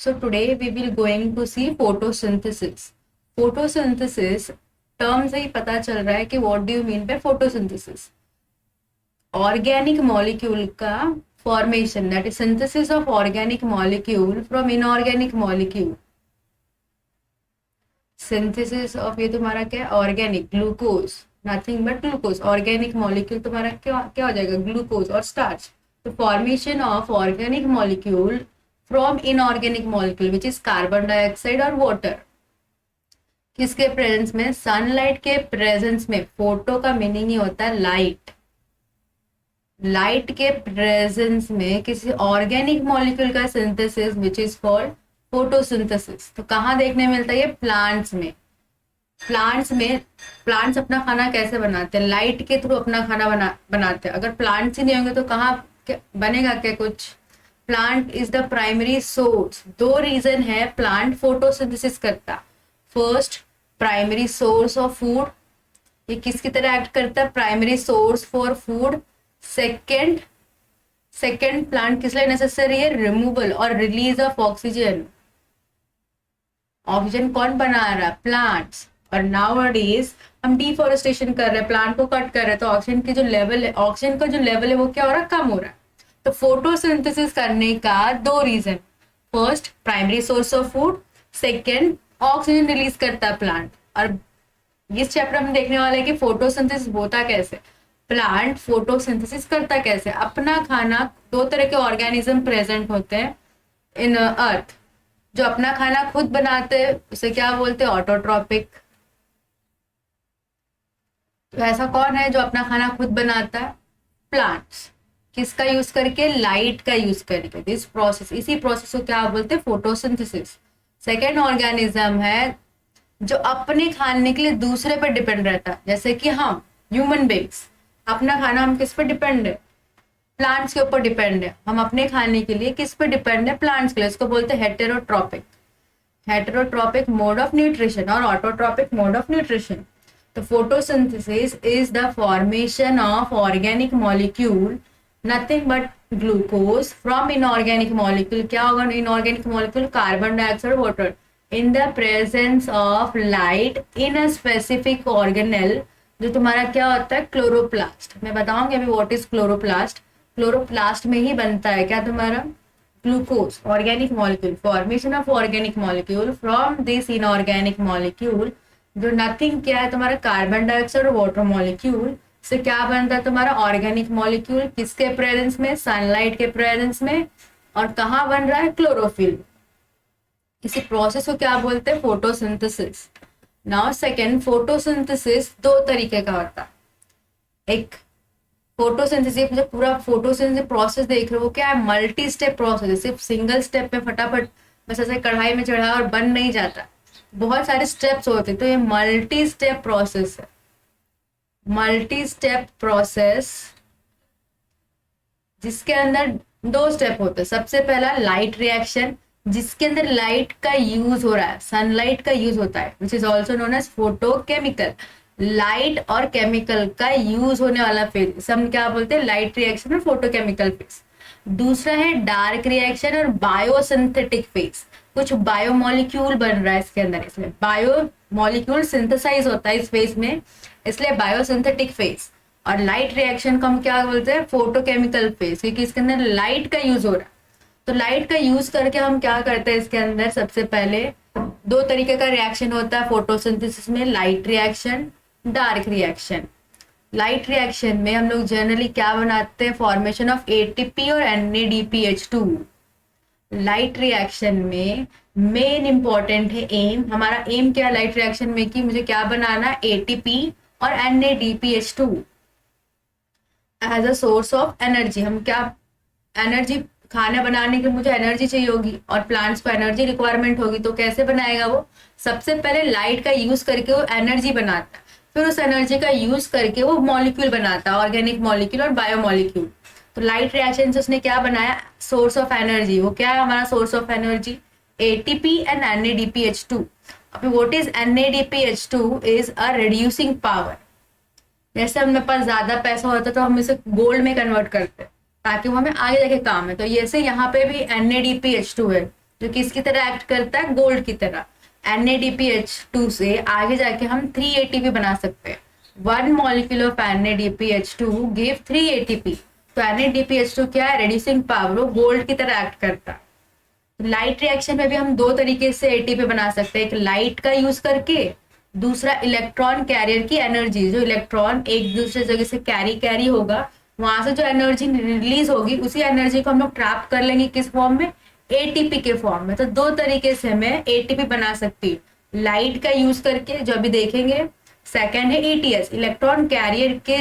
So today we will going to see photosynthesis. Photosynthesis term से ही पता चल रहा है कि what do you mean by photosynthesis? Organic molecule का formation, that is synthesis of organic molecule from inorganic molecule. Synthesis of ये तुम्हारा क्या है? Organic glucose, nothing but glucose. Organic molecule तुम्हारा क्या क्या हो जाएगा? Glucose और starch. तो formation of organic molecule from inorganic molecule which is carbon dioxide और water. किसके प्रेजेंस में? सनलाइट के प्रेजेंस में. फोटो का मीनिंग ही होता है लाइट. लाइट के प्रेजेंस में किसी ऑर्गेनिक मॉलिक्यूल का synthesis which is called photosynthesis. तो कहाँ देखने मिलता है ये? प्लांट्स में. प्लांट्स अपना खाना कैसे बनाते हैं? लाइट के थ्रू अपना खाना बनाते हैं. अगर प्लांट्स ही नहीं होंगे तो कहाँ बनेगा क्या कुछ? Plant is the primary source. दो रीजन है प्लांट फोटोसिंथेसिस करता. First, primary source of food. ये किसकी तरह एक्ट करता है? Primary source for food. Second plant किस लिए नेसेसरी है? रिमूवल और रिलीज ऑफ ऑक्सीजन. ऑक्सीजन कौन बना रहा है? प्लांट्स. और नाउअडेज हम डिफॉरेस्टेशन कर रहे हैं, प्लांट को कट कर रहे हैं, तो ऑक्सीजन की जो लेवल है, ऑक्सीजन का जो लेवल है वो क्या हो रहा है? कम हो रहा है. तो फोटोसिंथेसिस करने का दो reason. First, primary source of food. Second, oxygen release करता है प्लांट. और इस चैप्टर में देखने वाले हैं कि फोटोसिंथेसिस होता कैसे, प्लांट फोटोसिंथेसिस करता कैसे. अपना खाना, दो तरह के ऑर्गेनिज्म प्रेजेंट होते हैं इन अर्थ. जो अपना खाना खुद बनाते हैं उसे क्या बोलते हैं? ऑटोट्रॉपिक. तो ऐसा कौन है जो अपना खाना खुद बनाता है? प्लांट्स. किसका यूज करके? लाइट का यूज करके. दिस प्रोसेस, इसी प्रोसेस को क्या बोलते हैं? फोटोसिंथेसिस. सेकेंड ऑर्गेनिज्म है जो अपने खाने के लिए दूसरे पर डिपेंड रहता है. जैसे कि हम ह्यूमन बींग्स, अपना खाना हम किस पे डिपेंड है? प्लांट्स के ऊपर डिपेंड है. हम अपने खाने के लिए किस पे डिपेंड है? प्लांट्स के लिए. इसको बोलते हैं heterotrophic. Heterotrophic mode of nutrition और ऑटोट्रॉपिक मोड ऑफ न्यूट्रिशन. तो photosynthesis is the formation of organic molecule, nothing but glucose, from inorganic molecule. क्या होगा inorganic molecule? Carbon dioxide, water, in the presence of light in a specific organelle. जो तुम्हारा क्या होता है? Chloroplast. मैं बताऊंगी अभी व्हाट इज क्लोरोप्लास्ट. क्लोरोप्लास्ट में ही बनता है क्या तुम्हारा? Glucose. Organic molecule, formation of organic molecule from this inorganic molecule. जो नथिंग क्या है तुम्हारा? कार्बन डाइऑक्साइड और वाटर मॉलिक्यूल से क्या बनता है तुम्हारा? Organic molecule. किसके प्रेजेंस में? सनलाइट के प्रेजेंस में. और कहाँ बन रहा है? क्लोरोफिल. इसी प्रोसेस को क्या बोलते हैं? फोटोसिंथेसिस. नाउ सेकेंड, फोटोसिंथेसिस दो तरीके का होता है. एक फोटोसिंथेसिस, जो पूरा फोटोसिंथेसिस प्रोसेस देख रहे हो क्या है? मल्टी स्टेप प्रोसेस है. सिर्फ सिंगल स्टेप में फटाफट बस ऐसे कढ़ाई में चढ़ा और बन नहीं जाता. बहुत सारे स्टेप्स होते हैं. तो ये मल्टी स्टेप प्रोसेस है. मल्टी स्टेप प्रोसेस जिसके अंदर दो स्टेप होते हैं. सबसे पहला लाइट रिएक्शन, जिसके अंदर लाइट का यूज हो रहा है, सनलाइट का यूज होता है, which is also known as photochemical. Light और केमिकल का यूज होने वाला फेज, इसे हम क्या बोलते हैं? लाइट रिएक्शन और फोटोकेमिकल फेज. दूसरा है डार्क रिएक्शन और बायोसिंथेटिक फेज. कुछ बायोमोलिक्यूल बन रहा है इसके अंदर, इसमें बायोमोलिक्यूल सिंथेसाइज होता है इस फेज में, इसलिए बायोसिंथेटिक फेज. और लाइट रिएक्शन को हम क्या बोलते हैं? फोटोकेमिकल फेज, क्योंकि इसके अंदर लाइट का यूज हो रहा है. तो लाइट का यूज करके हम क्या करते हैं? इसके अंदर सबसे पहले दो तरीके का रिएक्शन होता है फोटोसिंथेसिस में. Light reaction, dark reaction. Light reaction में हम लोग जनरली क्या बनाते हैं? फॉर्मेशन ऑफ एटीपी और NADPH2. लाइट रिएक्शन में मेन इंपॉर्टेंट है एम. हमारा एम क्या है लाइट रिएक्शन में? कि मुझे क्या बनाना है? एटीपी और NADPH2 as a source of energy. हम क्या एनर्जी, खाना बनाने के मुझे एनर्जी चाहिए होगी और प्लांट्स को एनर्जी रिक्वायरमेंट होगी. तो कैसे बनाएगा वो? सबसे पहले लाइट का यूज करके वो एनर्जी बनाता है, फिर उस एनर्जी का यूज करके वो मॉलिक्यूल बनाता है, ऑर्गेनिक मॉलिक्यूल और बायोमॉलिक्यूल. तो लाइट रिएक्शन से उसने क्या बनाया? Source of energy. वो क्या है हमारा source of energy? ATP and NADPH2. अभी what is NADPH2? Is a reducing power. जैसे हमारे पास ज्यादा पैसा होता है तो हम इसे गोल्ड में कन्वर्ट करते हैं ताकि वो हमें आगे जाके काम है. तो जैसे यहाँ पे भी NADPH2 है जो किसकी तरह एक्ट करता है, गोल्ड की तरह। NADPH2 से आगे जाके हम 3 ATP बना सकते हैं। 1 molecule of NADPH2 give 3 ATP। तो NADPH2 क्या है, रेड्यूसिंग पावर, वो गोल्ड की तरह एक्ट करता है। लाइट रिएक्शन में भी हम दो तरीके से एटीपी बना सकते हैं, एक लाइट का यूज करके, दूसरा इलेक्ट्रॉन कैरियर की एनर्जी, जो इलेक्ट्रॉन एक दूसरे जगह से कैरी होगा, वहां से जो एनर्जी रिलीज होगी उसी एनर्जी को हम लोग ट्रैप कर लेंगे किस फॉर्म में, एटीपी के फॉर्म में। तो दो तरीके से मैं एटीपी बना सकती हूँ, लाइट का यूज करके जो अभी देखेंगे। सेकेंड है ETS, इलेक्ट्रॉन कैरियर के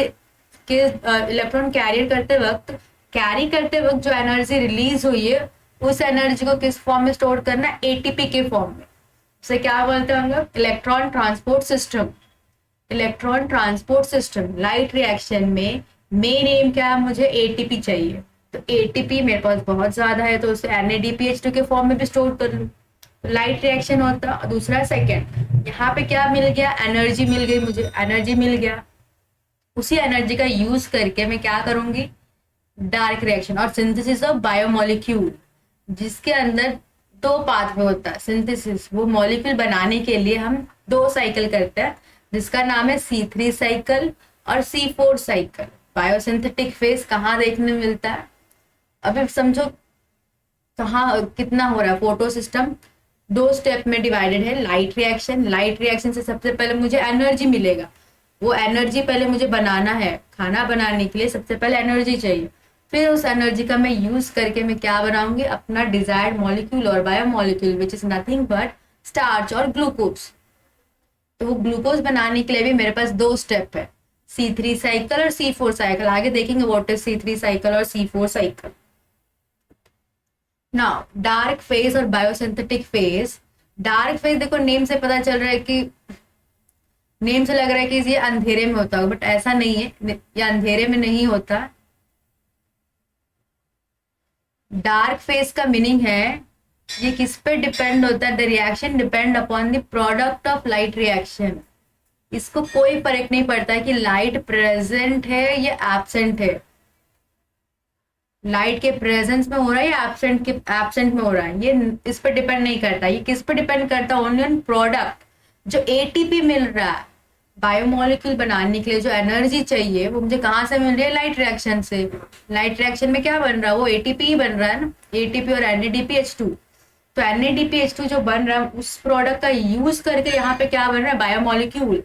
इलेक्ट्रॉन कैरी करते वक्त जो एनर्जी रिलीज हुई है उस एनर्जी को किस फॉर्म में स्टोर करना, एटीपी के फॉर्म में। उसे क्या बोलते हैं हम लोग, electron transport system. Electron transport system light reaction में मेन एम क्या है, मुझे एटीपी चाहिए। तो एटीपी मेरे पास बहुत ज्यादा है तो उसे NADPH2 के फॉर्म में भी स्टोर कर लूँ, तो लाइट रिएक्शन होता। दूसरा सेकेंड, यहाँ पे क्या मिल गया, एनर्जी मिल गई, मुझे एनर्जी मिल गया। उसी एनर्जी का यूज करके मैं क्या करूंगी, डार्क रिएक्शन और सिंथेसिस ऑफ बायोमोलिक्यूल, जिसके अंदर दो पाथवे होता है सिंथेसिस। वो मॉलिक्यूल बनाने के लिए हम दो साइकिल करते हैं, जिसका नाम है C3 साइकिल और C4 साइकिल। बायोसिंथेटिक फेज कहाँ देखने मिलता है, अभी समझो कहाँ कितना हो रहा है। फोटो सिस्टम दो स्टेप में डिवाइडेड है। लाइट रिएक्शन से सबसे पहले मुझे एनर्जी मिलेगा, वो एनर्जी पहले मुझे बनाना है, खाना बनाने के लिए सबसे पहले एनर्जी चाहिए। फिर उस एनर्जी का मैं यूज करके मैं क्या बनाऊंगी, अपना डिजायर्ड मॉलिक्यूल और biomolecule, which is nothing but starch और ग्लूकोज। तो वो ग्लूकोज बनाने के लिए भी मेरे पास दो स्टेप है, C3 साइकिल और C4 साइकिल। आगे देखेंगे व्हाट इज C3 साइकिल और C4 cycle. Now dark phase और बायोसिंथेटिक फेज। डार्क फेज देखो नेम से पता चल रहा है कि, नेम से लग रहा है कि ये अंधेरे में होता होगा, बट ऐसा नहीं है, ये अंधेरे में नहीं होता। डार्क फेज का मीनिंग है, ये किस पे डिपेंड होता है, the reaction depend upon the product of light reaction. इसको कोई फर्क नहीं पड़ता कि लाइट प्रेजेंट है या एब्सेंट है, लाइट के प्रेजेंस में हो रहा है या एब्सेंट में हो रहा है, ये इस पर डिपेंड नहीं करता। ये किस पे डिपेंड करता है, ओनली ऑन प्रोडक्ट। जो एटीपी मिल रहा है बायोमोलिक्यूल बनाने के लिए, जो एनर्जी चाहिए, वो मुझे कहाँ से मिल रही है, लाइट रिएक्शन से। लाइट रिएक्शन में क्या बन रहा है, वो एटीपी ही बन रहा है ना, एटीपी और NADPH2। तो NADPH2 जो बन रहा है उस प्रोडक्ट का यूज करके यहाँ पे क्या बन रहा है, बायोमोलिक्यूल।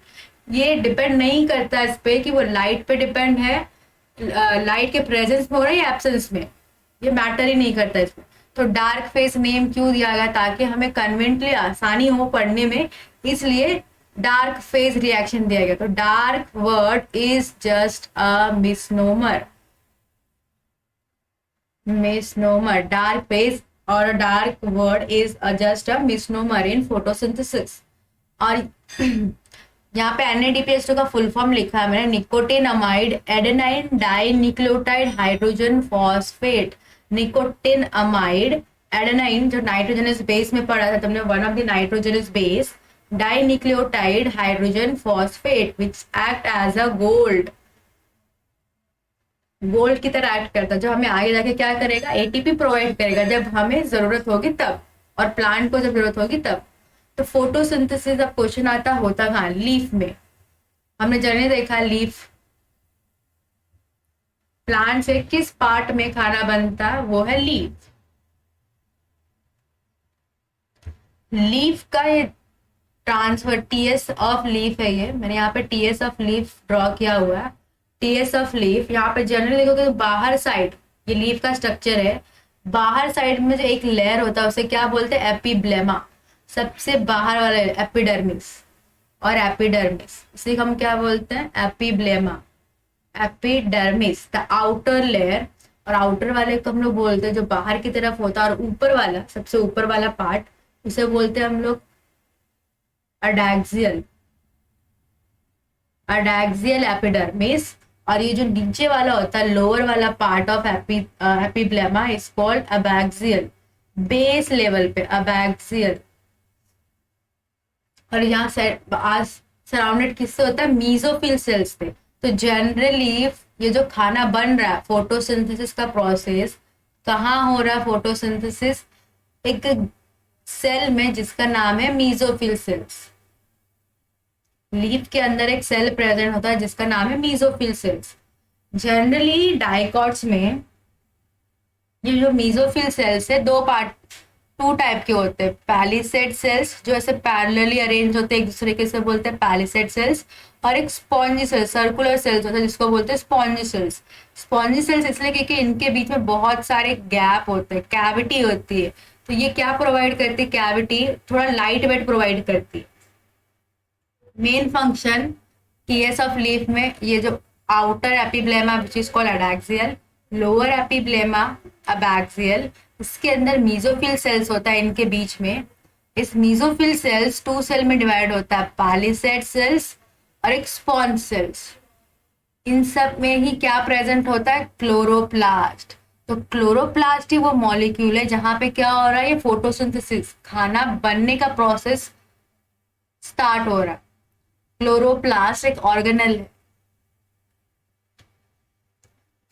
ये डिपेंड नहीं करता इस पे कि वो लाइट पे डिपेंड है, लाइट के प्रेजेंस में हो रहा है या एब्सेंस में, ये मैटर ही नहीं करता इसमें। तो डार्क फेज नेम क्यों दिया गया, ताकि हमें कन्वेंटली आसानी हो पढ़ने में, इसलिए डार्क फेज रिएक्शन दिया गया। तो dark word is just a misnomer. Dark phase और dark word is just a misnomer in photosynthesis. और यहाँ पे NADPH2 का फुल फॉर्म लिखा है मैंने, nicotinamide adenine dinucleotide hydrogen phosphate. Nicotinamide adenine जो नाइट्रोजनस बेस में पढ़ा था तुमने, one of the nitrogenous base, dinucleotide hydrogen phosphate which act as a gold की तरह एक्ट करता है, जो हमें आगे जाके क्या करेगा, एटीपी प्रोवाइड करेगा जब हमें जरूरत होगी तब, और प्लांट को जब जरूरत होगी तब। तो फोटोसिंथेसिस अब क्वेश्चन आता होता कहाँ, लीफ में। हमने जनरली देखा लीफ, प्लांट से किस पार्ट में खाना बनता, वो है लीफ। लीफ का ये ट्रांसफर TS ऑफ लीफ है, ये मैंने यहाँ पे TS ऑफ लीफ ड्रॉ किया हुआ है। TS ऑफ लीफ यहाँ पे जनरली देखोगे तो बाहर साइड, ये लीफ का स्ट्रक्चर है, बाहर साइड में जो एक लेयर होता है उसे क्या बोलते हैं, एपिब्लेमा। सबसे बाहर वाला एपिडर्मिस और एपिडर्मिस, इसे हम क्या बोलते हैं, epiblema. Epidermis the outer layer, और आउटर वाले को हम लोग बोलते हैं जो बाहर की तरफ होता है, और ऊपर वाला सबसे ऊपर वाला पार्ट उसे बोलते हैं हम लोग अडैक्सियल एपिडर्मिस। और ये जो नीचे वाला होता है लोअर वाला part of epiblema is called abaxial, base level पे अबैक्सियल। और यहाँ सराउंडेड किससे होता है, मीजोफिल सेल्स से। तो जनरली ये जो खाना बन रहा है, फोटोसिंथेसिस का प्रोसेस कहाँ हो रहा है, फोटोसिंथेसिस एक सेल में जिसका नाम है मीजोफिल सेल्स। लीफ के अंदर एक सेल प्रेजेंट होता है जिसका नाम है मीजोफिल सेल्स। जनरली डाइकॉट्स में ये जो मीजोफिल सेल्स है दो पार्ट, टू टाइप के होते हैं। पैलिसेड सेल्स जो ऐसे पैरेलली अरेंज होते हैं एक दूसरे के, से बोलते हैं पैलिसेड सेल्स। और एक स्पॉन्जी सेल्स, सर्कुलर सेल्स होता है जिसको बोलते हैं स्पॉन्जी सेल्स। स्पॉन्जी सेल्स इसलिए क्योंकि इनके बीच में बहुत सारे गैप होते हैं, कैविटी होती है। तो ये क्या प्रोवाइड करती है, कैविटी थोड़ा लाइट वेट प्रोवाइड करती है। Main function case of leaf में ये जो outer epiblema which is called adaxial, lower epiblema abaxial, इसके अंदर मीजोफिल सेल्स होता है इनके बीच में। इस मीजोफिल सेल्स टू सेल में डिवाइड होता है, पैलिसेड सेल्स और एक स्पॉन्ज सेल्स। इन सब में ही क्या प्रेजेंट होता है, क्लोरोप्लास्ट। तो क्लोरोप्लास्ट ही वो मॉलिक्यूल है जहां पे क्या हो रहा है, ये फोटोसिंथेसिस, खाना बनने का प्रोसेस स्टार्ट हो रहा है। क्लोरोप्लास्ट एक ऑर्गेनेल है।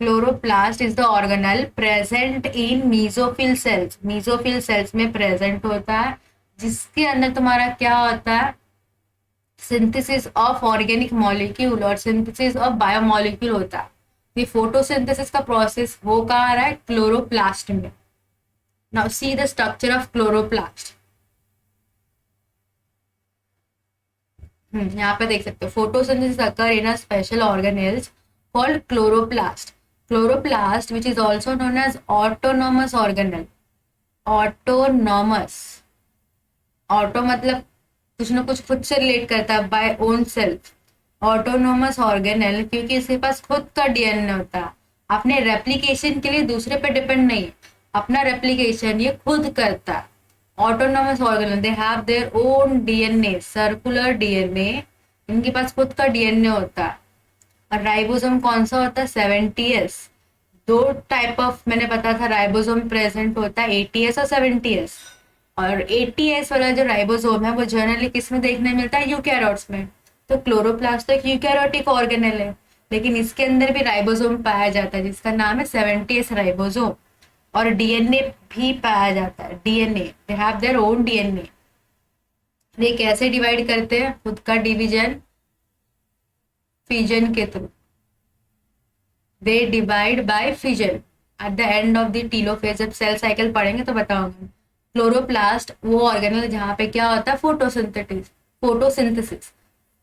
Chloroplast is the organelle present in mesophyll cells. Mesophyll cells में प्रेजेंट होता है जिसके अंदर तुम्हारा क्या होता है, सिंथेसिस ऑफ ऑर्गेनिक मॉलिक्यूल और सिंथेसिस ऑफ बायोमॉलिक्यूल होता है। ये फोटोसिंथेसिस का प्रोसेस वो कहाँ आ रहा है, क्लोरोप्लास्ट में। Now see the structure of chloroplast. यहाँ पे देख सकते हो, photosynthesis occur in a special organelles called chloroplast. Chloroplast which is also known as autonomous organelle. Autonomous, auto मतलब कुछ ना कुछ खुद से रिलेट करता है, by own self. Autonomous organelle क्योंकि इसके पास खुद का डीएनए होता है, अपने रेप्लिकेशन के लिए दूसरे पे डिपेंड नहीं, अपना रेप्लिकेशन ये खुद करता है। Autonomous organelle they have their own DNA, circular DNA, इनके पास खुद का डीएनए होता है। और राइबोसोम कौन सा होता है, 70S। दो टाइप ऑफ मैंने बताया था राइबोसोम प्रेजेंट होता है, 80S और 70S। और 80S वाला जो राइबोसोम है वो जनरली किस में देखने मिलता है, यूकैरियोट्स में। तो क्लोरोप्लास्ट तो एक यूकैरियोटिक ऑर्गेनेल है, लेकिन इसके अंदर भी राइबोसोम पाया जाता है जिसका नाम है 70S राइबोसोम। और डीएनए भी पाया जाता है, DNA, they have their own DNA. ये कैसे डिवाइड करते हैं, खुद का डिवीजन फिजन के through. They divide by fission at the end of the telophase. जब सेल साइकिल पढ़ेंगे तो बताऊंगा। क्लोरोप्लास्ट वो ऑर्गेनेल जहाँ पे क्या होता है, फोटोसिंथेसिस।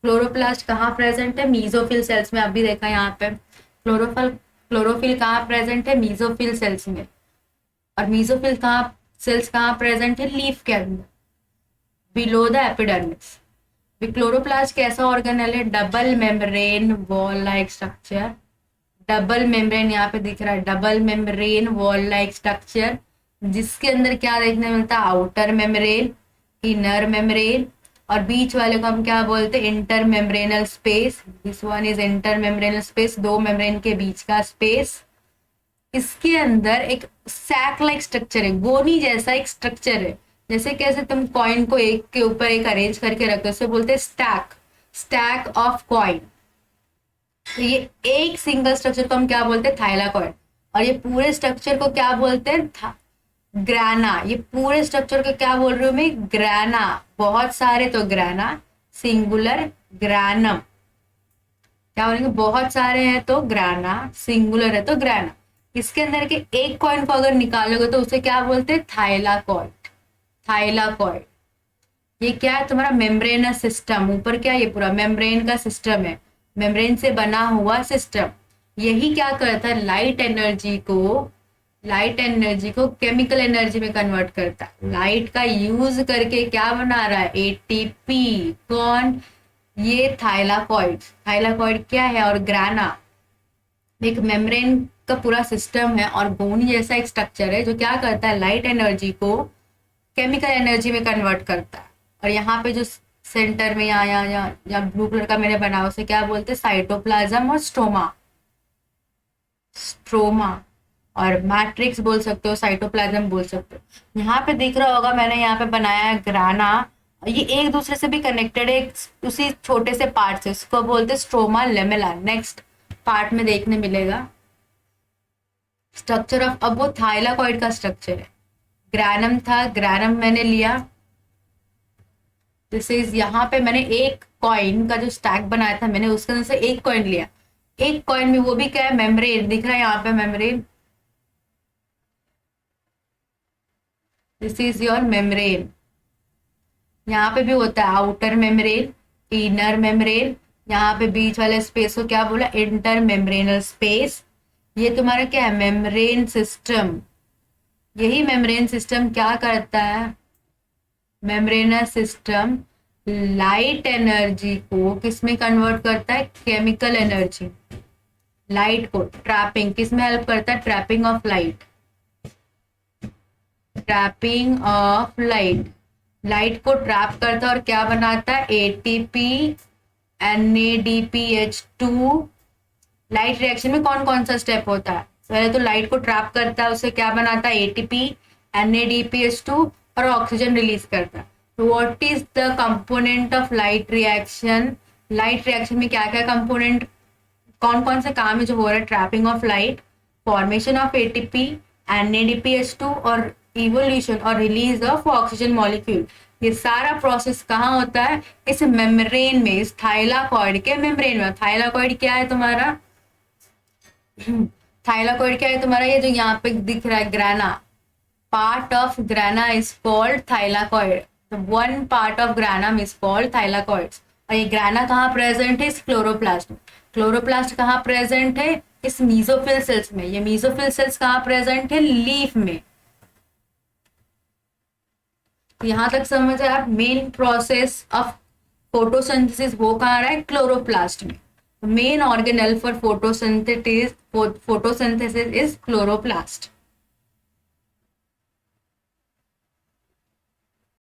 क्लोरोप्लास्ट कहाँ प्रेजेंट है, मीजोफिल सेल्स में। अभी देखा यहाँ पे क्लोरोफिल कहाँ प्रेजेंट है, मीजोफिल सेल्स में। और मीजोफिल सेल्स कहाँ प्रेजेंट है, लीफ के अंदर, बिलो द एपिडर्मिस। क्लोरोप्लास्ट कैसा ऑर्गेनेल है, double membrane wall like structure. Double membrane यहाँ पे दिख रहा है, double membrane wall like structure, जिसके अंदर क्या देखने मिलता है, आउटर मेम्ब्रेन, इनर मेम्ब्रेन, और बीच वाले को हम क्या बोलते हैं, inter membranal space. This one is inter membranal space, दो मेम्ब्रेन के बीच का स्पेस। इसके अंदर एक सैक लाइक स्ट्रक्चर है, गोनी जैसा एक स्ट्रक्चर है। जैसे कैसे तुम कॉइन को एक के ऊपर एक अरेंज करके रखते हो, उसे बोलते हैं स्टैक ऑफ कॉइन। तो ये एक सिंगल स्ट्रक्चर को हम क्या बोलते हैं, थाइलाकॉइड। और ये पूरे स्ट्रक्चर को क्या बोलते हैं, ग्राना। ये पूरे स्ट्रक्चर को क्या बोल रही हूँ मैं, ग्राना। बहुत सारे तो ग्राना, सिंगुलर ग्रानम। क्या बोलेंगे, बहुत सारे हैं तो ग्राना, सिंगुलर है तो ग्राना। इसके अंदर के एक कॉइन को अगर निकालोगे तो उसे क्या बोलते हैं, थाइलाकॉइड। थाइलाकॉइड ये क्या है, तुम्हारा मेम्ब्रेनस सिस्टम। ऊपर क्या, ये पूरा मेम्ब्रेन का सिस्टम है, मेम्ब्रेन से बना हुआ सिस्टम। यही क्या करता है, लाइट एनर्जी को केमिकल एनर्जी में कन्वर्ट करता है। लाइट का यूज करके क्या बना रहा है, एटीपी। कौन, ये थाइलाकॉइड क्या है, और ग्राना एक मेम्ब्रेन का पूरा सिस्टम है और गोनी जैसा एक स्ट्रक्चर है जो क्या करता है, लाइट एनर्जी को केमिकल एनर्जी में कन्वर्ट करता है। और यहाँ पे जो सेंटर में या ब्लू कलर का मैंने बनाया उसे क्या बोलते हैं, साइटोप्लाज्म और स्ट्रोमा और मैट्रिक्स बोल सकते हो, साइटोप्लाज्म बोल सकते हो। यहाँ पे दिख रहा होगा मैंने यहाँ पे बनाया है ग्राना, ये एक दूसरे से भी कनेक्टेड है उसी छोटे से पार्ट से, इसको बोलते हैं स्ट्रोमा लेमेला। नेक्स्ट पार्ट में देखने मिलेगा स्ट्रक्चर ऑफ, अब वो थाइलाकॉइड का स्ट्रक्चर है। ग्रैनम था, ग्रैनम मैंने लिया। दिस इज, यहाँ पे मैंने एक कॉइन का जो स्टैक बनाया था मैंने उसके अंदर से एक कॉइन लिया। एक कॉइन में वो भी क्या है, मेम्ब्रेन दिख रहा है यहाँ पे, membrane. This is your membrane. यहाँ पे भी होता है आउटर मेम्ब्रेन, इनर मेम्ब्रेन। यहाँ पे बीच वाले स्पेस को क्या बोला, इंटर मेम्ब्रेनल स्पेस। ये तुम्हारा क्या है, मेम्ब्रेन सिस्टम। यही मेम्ब्रेन सिस्टम क्या करता है, मेम्ब्रेनस सिस्टम लाइट एनर्जी को किस में कन्वर्ट करता है, केमिकल एनर्जी। लाइट को ट्रैपिंग किस में हेल्प करता है, trapping of light, trapping of light. Light को ट्रैप करता है और क्या बनाता है, एटीपी NADPH2। लाइट रिएक्शन में कौन कौन सा स्टेप होता है, पहले तो लाइट को ट्रैप करता है, उससे क्या बनाता है, ATP NADPH2 और ऑक्सीजन रिलीज करता है। तो what is the component of light reaction, light reaction में क्या क्या कंपोनेंट, कौन कौन से काम है जो हो रहा है, trapping of light, formation of ATP NADPH2 और इवोल्यूशन और रिलीज ऑफ ऑक्सीजन मॉलिक्यूल। ये सारा प्रोसेस कहाँ होता है, इस मेम्ब्रेन में, इस थाइलाकॉइड के मेम्ब्रेन में। थाइलाकॉइड क्या है तुम्हारा, थाइलाकॉइड क्या है तुम्हारा, ये जो यहाँ पे दिख रहा है ग्राना, part of ग्राना is called thylakoid. One part of ग्रानम is called thylakoids. और ये ग्राना कहाँ प्रेजेंट है, इस क्लोरोप्लास्ट में। क्लोरोप्लास्ट कहाँ प्रेजेंट है, इस मीजोफिल सेल्स में। ये मीजोफिल सेल्स कहाँ प्रेजेंट है, लीफ में। यहां तक समझ आया। मेन प्रोसेस ऑफ फोटोसिंथेसिस वो कहाँ रहा है, क्लोरोप्लास्ट में। Main organelle for photosynthesis is chloroplast.